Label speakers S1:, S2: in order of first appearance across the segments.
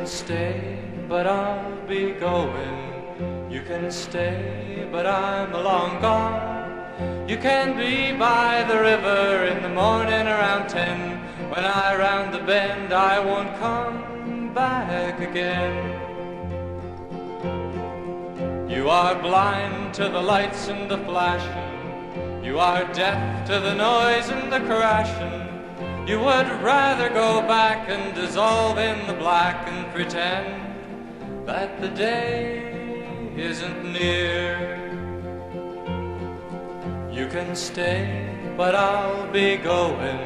S1: can stay, but I'll be going. You can stay, but I'm long gone. You can be by the river in the morning around 10. When I round the bend, I won't come back again. You are blind to the lights and the flashing. You are deaf to the noise and the crashing. You would rather go back and dissolve in the black and pretend that the day isn't near. You can stay, but I'll be going.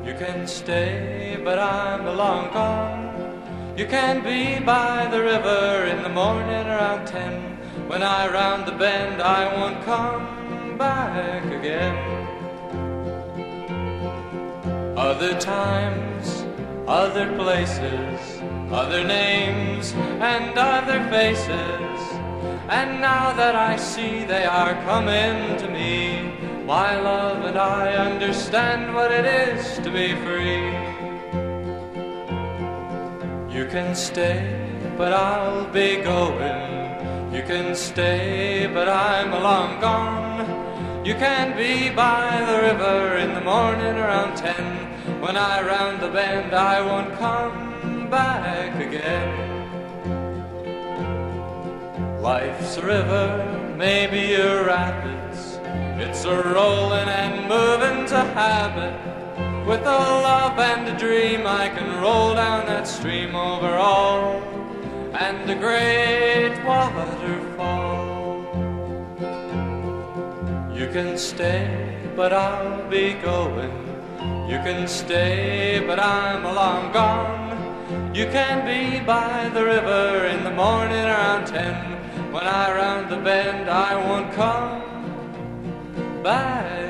S1: You can stay, but I'm long gone. You can be by the river in the morning around 10. When I round the bend, I won't come back again. Other times, other places, other names and other faces. And now that I see they are coming to me, my love and I understand what it is to be free. You can stay, but I'll be going. You can stay, but I'm long gone. You can be by the river in the morning around 10. When I round the bend, I won't come back again. Life's a river, maybe a rapids. It's a rolling and moving to habit. With a love and a dream, I can roll down that stream over all and a great waterfall. You can stay, but I'll be going. You can stay, but I'm long gone. You can be by the river in the morning around 10. When I round the bend, I won't come back